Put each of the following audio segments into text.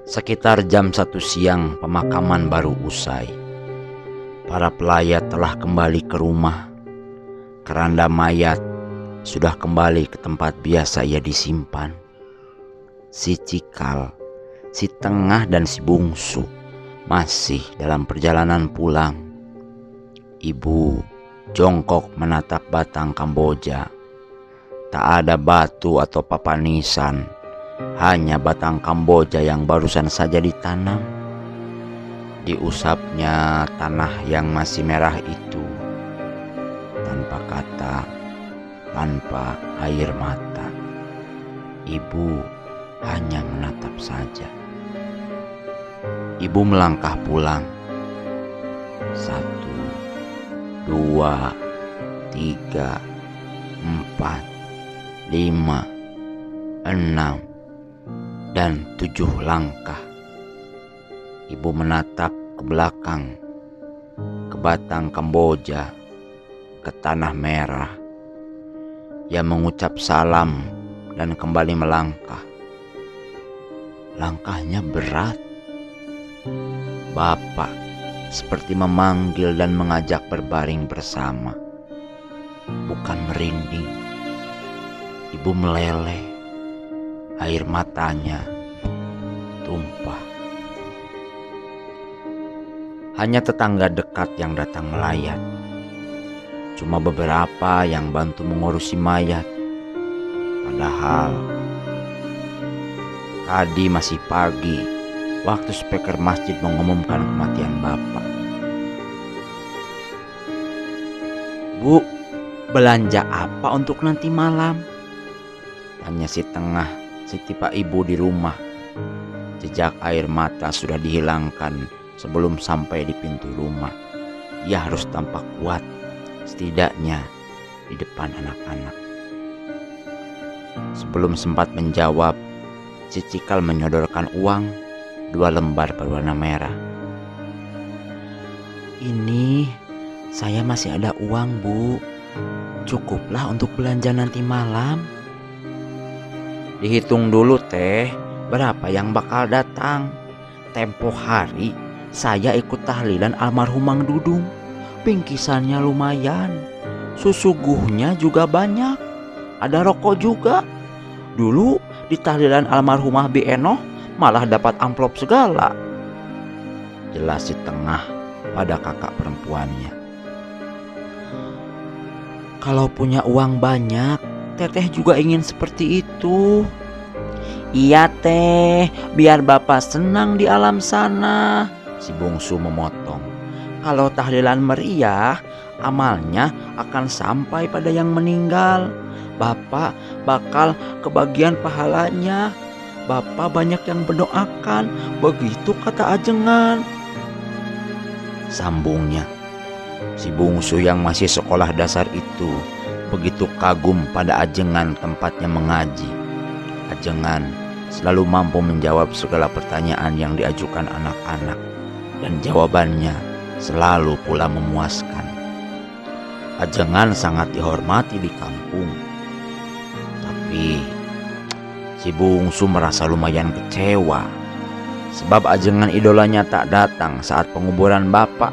Sekitar jam 1 siang pemakaman baru usai. Para pelayat telah kembali ke rumah. Keranda mayat sudah kembali ke tempat biasa ia disimpan. Si Cikal, si Tengah dan si Bungsu masih dalam perjalanan pulang. Ibu jongkok menatap batang Kamboja. Tak ada batu atau papan nisan, hanya batang Kamboja yang barusan saja ditanam. Diusapnya tanah yang masih merah itu, tanpa kata, tanpa air mata. Ibu hanya menatap saja. Ibu melangkah pulang. 1, 2, 3, 4, 5, 6, dan 7 langkah. Ibu menatap ke belakang, ke batang Kamboja, ke tanah merah. Ia mengucap salam dan kembali melangkah. Langkahnya berat. Bapak seperti memanggil dan mengajak berbaring bersama. Bukan merinding. Ibu meleleh. Air matanya tumpah. Hanya tetangga dekat yang datang melayat. Cuma beberapa yang bantu mengurusi mayat. Padahal tadi masih pagi waktu speaker masjid mengumumkan kematian Bapak. "Bu, belanja apa untuk nanti malam?" tanya si Tengah, si tipe ibu di rumah. Jejak air mata sudah dihilangkan sebelum sampai di pintu rumah. Ia harus tampak kuat, setidaknya di depan anak-anak. Sebelum sempat menjawab, si Cikal menyodorkan uang 2 lembar berwarna merah. "Ini saya masih ada uang, Bu. Cukuplah untuk belanja nanti malam." "Dihitung dulu teh, berapa yang bakal datang. Tempo hari saya ikut tahlilan almarhum Mang Dudung. Bingkisannya lumayan, susuguhnya juga banyak, ada rokok juga. Dulu di tahlilan almarhumah Bi Enoh malah dapat amplop segala," jelas si Tengah pada kakak perempuannya. "Kalau punya uang banyak, Teteh juga ingin seperti itu." "Iya teh, biar Bapak senang di alam sana," si Bungsu memotong. "Kalau tahlilan meriah, amalnya akan sampai pada yang meninggal. Bapak bakal kebagian pahalanya. Bapak banyak yang mendoakan, begitu kata ajengan," sambungnya. Si Bungsu yang masih sekolah dasar itu begitu kagum pada ajengan tempatnya mengaji. Ajengan selalu mampu menjawab segala pertanyaan yang diajukan anak-anak, dan jawabannya selalu pula memuaskan. Ajengan sangat dihormati di kampung. Tapi si Bungsu merasa lumayan kecewa, sebab ajengan idolanya tak datang saat penguburan Bapak.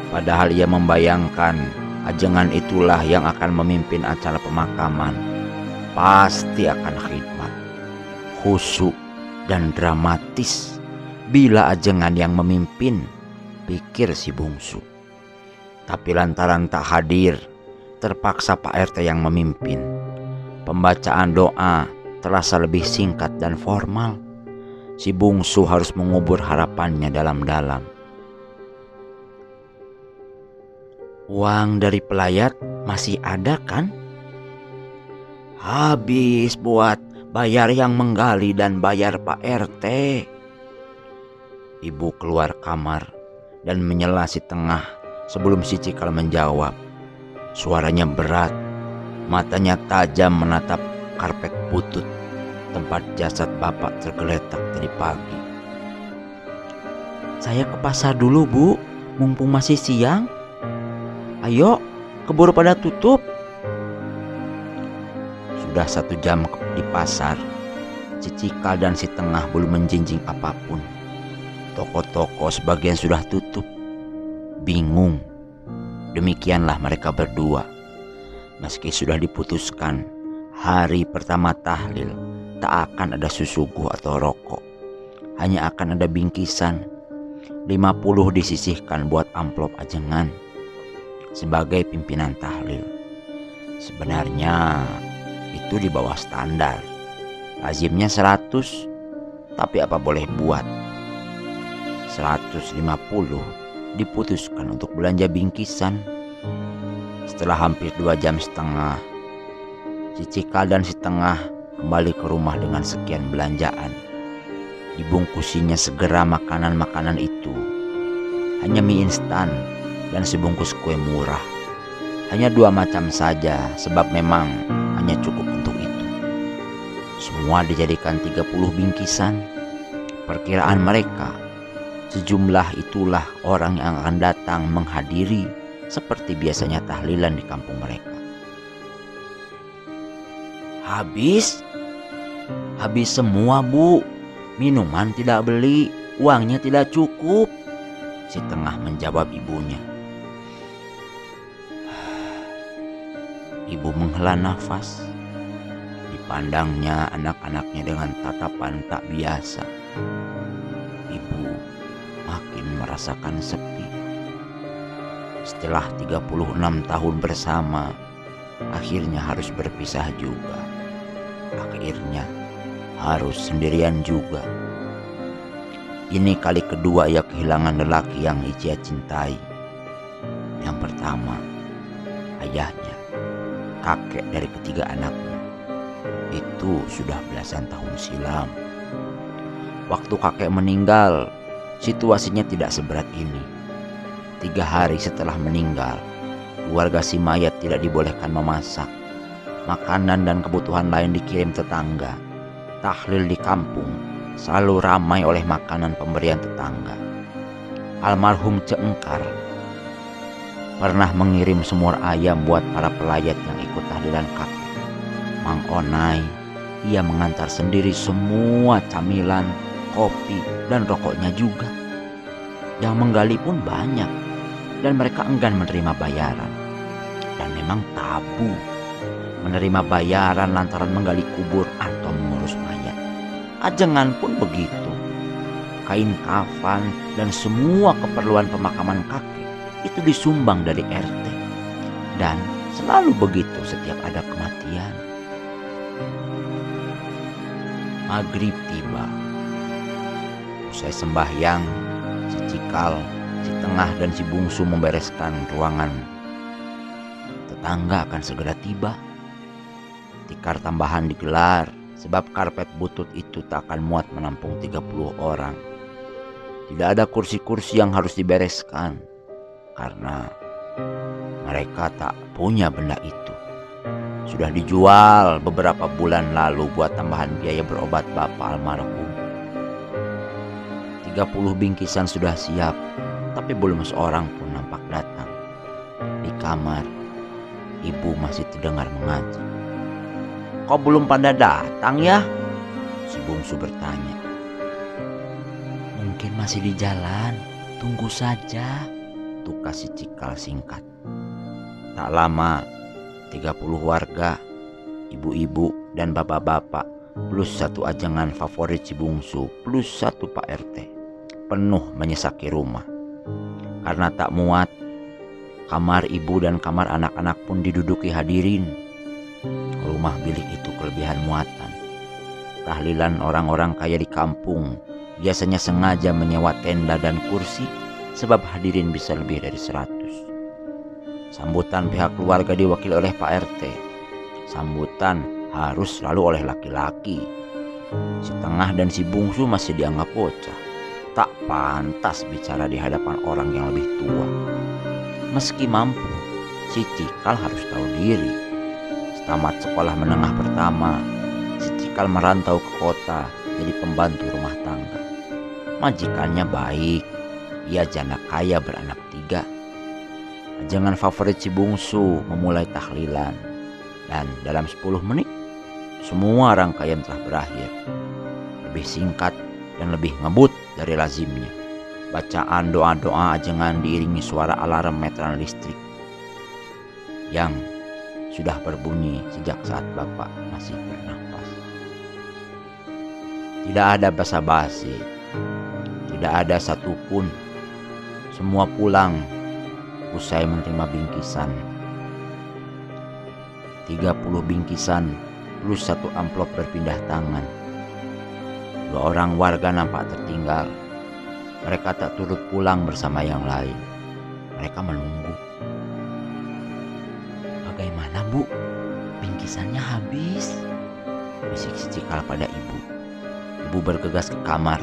Padahal ia membayangkan ajengan itulah yang akan memimpin acara pemakaman. Pasti akan khidmat, khusyuk dan dramatis bila ajengan yang memimpin, pikir si Bungsu. Tapi lantaran tak hadir, terpaksa Pak RT yang memimpin. Pembacaan doa terasa lebih singkat dan formal. Si Bungsu harus mengubur harapannya dalam-dalam. "Uang dari pelayat masih ada kan?" "Habis buat bayar yang menggali dan bayar Pak RT." Ibu keluar kamar dan menyela si Tengah sebelum si Cikal menjawab. Suaranya berat, matanya tajam menatap karpet butut tempat jasad Bapak tergeletak tadi pagi. "Saya ke pasar dulu, Bu, mumpung masih siang. Ayo, keburu pada tutup." Sudah 1 jam di pasar, Si Cikal dan si Tengah belum menjinjing apapun. Toko-toko sebagian sudah tutup. Bingung. Demikianlah mereka berdua. Meski sudah diputuskan hari pertama tahlil tak akan ada susuguh atau rokok. Hanya akan ada bingkisan. 50 disisihkan buat amplop ajengan sebagai pimpinan tahlil. Sebenarnya itu di bawah standar. Lazimnya 100, tapi apa boleh buat. 150 diputuskan untuk belanja bingkisan. Setelah hampir 2 jam setengah, si Cikal dan si Tengah kembali ke rumah dengan sekian belanjaan. Dibungkusinya segera makanan-makanan itu. Hanya mie instan dan sebungkus kue murah. Hanya 2 macam saja, sebab memang hanya cukup untuk itu. Semua dijadikan 30 bingkisan. Perkiraan mereka, sejumlah itulah orang yang akan datang menghadiri seperti biasanya tahlilan di kampung mereka. Habis semua, Bu. Minuman tidak beli, uangnya tidak cukup. Si Tengah menjawab ibunya. Ibu menghela nafas. Dipandangnya anak-anaknya dengan tatapan tak biasa. Ibu makin merasakan sepi. Setelah 36 tahun bersama, akhirnya harus berpisah juga. Akhirnya harus sendirian juga. Ini kali kedua ia kehilangan lelaki yang ia cintai. Yang pertama, ayahnya, kakek dari ketiga anaknya. Itu sudah belasan tahun silam. Waktu kakek meninggal, situasinya tidak seberat ini. 3 hari setelah meninggal, keluarga si mayat tidak dibolehkan memasak. Makanan dan kebutuhan lain dikirim tetangga. Tahlil di kampung selalu ramai oleh makanan pemberian tetangga. Almarhum Ceengkar pernah mengirim semur ayam buat para pelayat yang ikut tahlilan kakek. Mang Onai, ia mengantar sendiri semua camilan, kopi, dan rokoknya juga. Yang menggali pun banyak, dan mereka enggan menerima bayaran. Dan memang tabu menerima bayaran lantaran menggali kubur atau mengurus mayat. Ajengan pun begitu. Kain kafan dan semua keperluan pemakaman kakek itu disumbang dari RT. Dan selalu begitu setiap ada kematian. Maghrib tiba. Usai sembahyang, si Cikal, si Tengah dan si Bungsu membereskan ruangan. Tetangga akan segera tiba. Tikar tambahan digelar sebab karpet butut itu tak akan muat menampung 30 orang. Tidak ada kursi-kursi yang harus dibereskan karena mereka tak punya benda itu. Sudah dijual beberapa bulan lalu buat tambahan biaya berobat bapak almarhum. 30 bingkisan sudah siap, tapi belum seorang pun nampak datang. Di kamar, ibu masih terdengar mengaji. Kok belum pada datang ya? Si Bungsu bertanya. Mungkin masih di jalan, tunggu saja, tukas si Cikal singkat. Tak lama, 30 warga, ibu-ibu dan bapak-bapak, plus 1 ajengan favorit si Bungsu, plus 1 Pak RT, penuh menyesaki rumah. Karena tak muat, kamar ibu dan kamar anak-anak pun diduduki hadirin. Rumah bilik itu kelebihan muatan. Tahlilan orang-orang kaya di kampung biasanya sengaja menyewa tenda dan kursi sebab hadirin bisa lebih dari 100. Sambutan pihak keluarga diwakili oleh Pak RT. Sambutan harus selalu oleh laki-laki. Si Tengah dan si Bungsu masih dianggap bocah. Tak pantas bicara di hadapan orang yang lebih tua. Meski mampu, si Cikal harus tahu diri. Tamat sekolah menengah pertama, si Cikal merantau ke kota jadi pembantu rumah tangga. Majikannya baik, ia janda kaya beranak 3. Ajengan favorit si Bungsu memulai tahlilan. Dan dalam 10 menit semua rangkaian telah berakhir. Lebih singkat dan lebih ngebut dari lazimnya. Bacaan doa-doa ajengan diiringi suara alarm meteran listrik yang sudah berbunyi sejak saat Bapak masih bernafas. Tidak ada basa-basi, tidak ada satupun. Semua pulang usai menerima bingkisan. 30 bingkisan plus 1 amplop berpindah tangan. 2 orang warga nampak tertinggal. Mereka tak turut pulang bersama yang lain. Mereka menunggu. "Bagaimana, Bu? Bingkisannya habis," bisik si Cikal pada ibu. Ibu bergegas ke kamar,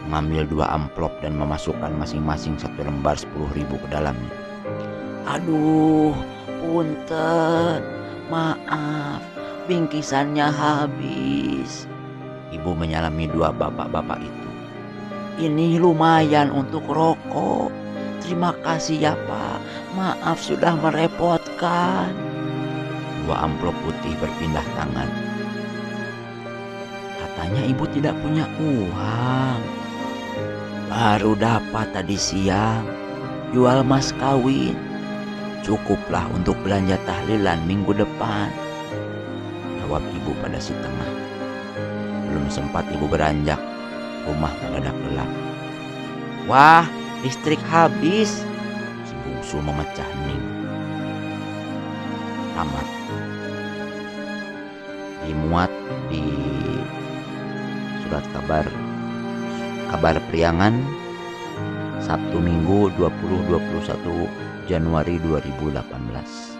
mengambil 2 amplop dan memasukkan masing-masing 1 lembar 10.000 ke dalamnya. "Aduh, punten, maaf, bingkisannya habis." Ibu menyalami 2 bapak-bapak itu. "Ini lumayan untuk rokok. Terima kasih ya Pak, maaf sudah merepotkan." 2 amplop putih berpindah tangan. "Katanya ibu tidak punya uang." "Baru dapat tadi siang, jual mas kawin. Cukuplah untuk belanja tahlilan minggu depan," jawab ibu pada si tengah. Belum sempat ibu beranjak, rumah mendadak gelap. "Wah, listrik habis," si bungsu memecah hening. Tamat. Dimuat di surat kabar Priangan, Sabtu Minggu 20-21 Januari 2018.